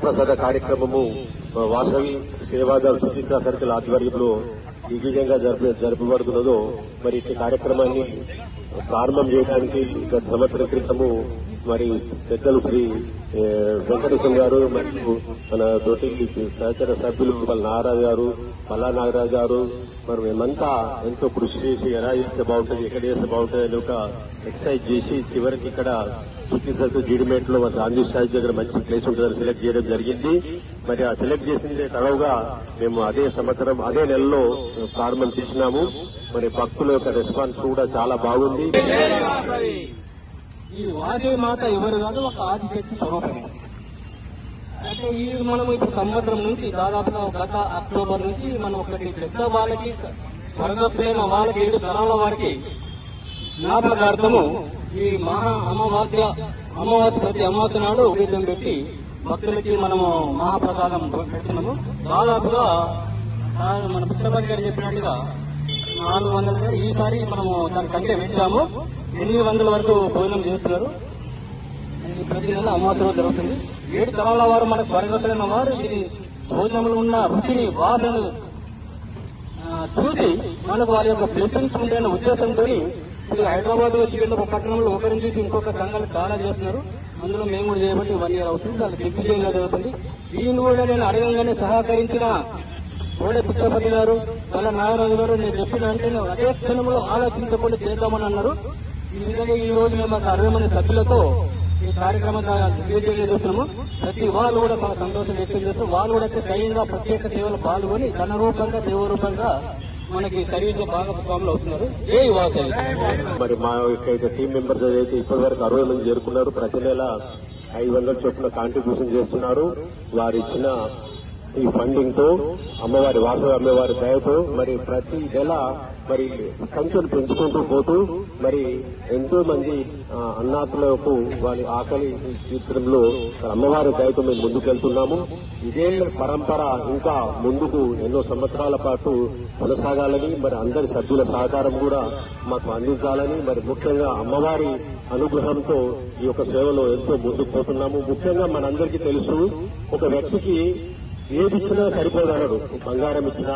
అన్నప్రసాద కార్యక్రమము వాసవి సేవాదళ సుచిత్ర సర్కిల్ ఆధ్వర్యంలో దిగ్విజయంగా జరపబడుతున్నదో మరి ఈ కార్యక్రమాన్ని ప్రారంభం చేయడానికి గత సంవత్సరం క్రితము మరి పెద్దలు శ్రీ వెంకటేశ్వర గారు మరియు మన తోటి సహచర సభ్యులు నాగరాజు గారు మల్లా నాగరాజు గారు మరి మేమంతా ఎంతో కృషి చేసి ఎలా చేస్తే బాగుంటుంది ఎక్కడ చేస్తే బాగుంటుంది అని ఒక ఎక్సర్సైజ్ చేసి చివరికి ఇక్కడ సుచిత్ర జీడిమేట్ లో గాంధీ స్టాచ్యూ దగ్గర మంచి ప్లేస్ ఉంటుందని సెలెక్ట్ చేయడం జరిగింది. మరి ఆ సెలెక్ట్ చేసిందే తడవుగా మేము అదే సంవత్సరం అదే నెలలో ప్రారంభం చేసినాము. మరి భక్తుల యొక్క రెస్పాన్స్ కూడా చాలా బాగుంది. ఈ వాసవి మాత ఎవరు కాదు, ఒక ఆదిశక్తి స్వరూపమే. అంటే ఈ మనం ఇప్పుడు సంవత్సరం నుంచి దాదాపుగా గత అక్టోబర్ నుంచి మనం ఒకటి పెద్ద వాళ్ళకి స్వర్గస్థులైన వాళ్ళకి 7 తరాల వారికి జ్ఞాపకార్థము ఈ మహా అమావాస్య ప్రతి అమావాస్య నాడు ఉపయోగం పెట్టి భక్తులకి మనము మహాప్రసాదం పెడుతున్నాము. దాదాపుగా మన పుష్పపతి గారు చెప్పినట్టుగా 400 ఈసారి మనము దాని సంఖ్య పెంచాము. 800 వరకు భోజనం చేస్తున్నారు. ప్రతి నెల అమావాస్య జరుగుతుంది. 7 తరాల వారు మనకు స్వర్గస్థులైన వారు ఇది భోజనంలో ఉన్న రుచిని వాసనను చూసి మనకు వారి యొక్క బ్లెస్సింగ్స్ ఉంటాయన్న ఉద్దేశంతో ఇప్పుడు హైదరాబాద్ సికింద్రాబాద్ ఒక పట్టణంలో ఒకరిని చూసి ఇంకొక సంఘాలు చాలా చేస్తున్నారు. అందులో మేము కూడా చేయబట్టి 1 year అవుతుంది. దానికి దిగ్విజయంగా జరుగుతుంది. దీన్ని కూడా నేను అడగంగానే సహకరించిన కోడే పుష్పపతి గారు మళ్ళా నాగరాజు గారు నేను చెప్పిన అంటే అదే క్షణంలో ఆలోచించకుండా చేద్దామని అన్నారు. ఈ విధంగా ఈ రోజు మేము 60 మంది సభ్యులతో ఈ కార్యక్రమం దిగ్విజయంగా చేస్తున్నాము. ప్రతి వాళ్ళు కూడా చాలా సంతోషం వ్యక్తం చేస్తారు. వాళ్ళు కూడా స్వయంగా ప్రత్యేక సేవలు పాల్గొని ధన రూపంగా దేవరూపంగా మనకి సర్వీస్ లో భాగస్వాములు అవుతున్నారు. జై వాసవి. మరి మా యొక్క టీం మెంబర్స్ అయితే ఇప్పటి వరకు 60 మంది చేరుకున్నారు. ప్రతి నెల 500 చొప్పున కాంట్రిబ్యూషన్ చేస్తున్నారు. వారు ఇచ్చిన ఈ ఫండింగ్ తో అమ్మవారి వాసవి అమ్మవారి దయతో మరి ప్రతి నెల మరి సంఖ్యను పెంచుకుంటూ పోతూ మరి ఎంతో మంది అన్నాథులకు వారి ఆకలి తీర్చడంలో అమ్మవారి దయతో మేము ముందుకెళ్తున్నాము. ఇదే పరంపర ఇంకా ముందుకు ఎన్నో సంవత్సరాల పాటు కొనసాగాలని మరి అందరి సభ్యుల సహకారం కూడా మాకు అందించాలని మరి ముఖ్యంగా అమ్మవారి అనుగ్రహంతో ఈ యొక్క సేవలో ఎంతో ముందుకు పోతున్నాము. ముఖ్యంగా మనందరికీ తెలుసు, ఒక వ్యక్తికి ఏది ఇచ్చినా సరిపోదన్నాడు. బంగారం ఇచ్చినా,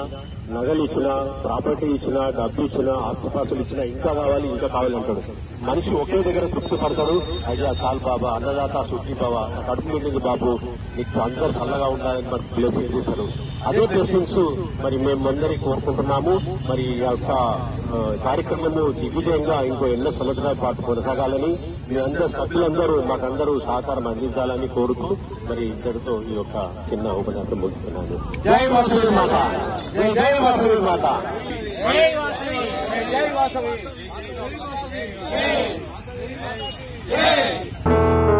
నగలు ఇచ్చినా, ప్రాపర్టీ ఇచ్చినా, డబ్బు ఇచ్చినా, ఆస్తిపాస్తులు ఇచ్చినా ఇంకా కావాలి ఇంకా కావాలి అంటాడు. మనిషి ఒకే దగ్గర తృప్తి పడతాడు. అయ్యా చాలు బాబా, అన్నదాత సుఖీ బాబా, కడుపు నిండింది బాబు, నీకు అందరూ చల్లగా ఉండాలని మరి బ్లెస్సింగ్స్ ఇస్తారు. అదే బ్లెస్సింగ్స్ మరి మేమందరి కోరుకుంటున్నాము. మరి ఈ యొక్క కార్యక్రమము దిగ్విజయంగా ఇంకో ఎన్నో సంవత్సరాల పాటు కొనసాగాలని మీ అందరూ సభ్యులందరూ మాకందరూ సహకారం అందించాలని కోరుతూ మరి ఇద్దరితో ఈ యొక్క చిన్న ఉపన్యాసం ముగిస్తున్నాను. జై వాసవి మాత, జై వాసవి మాత, జై వాసవి, జై వాసవి, జై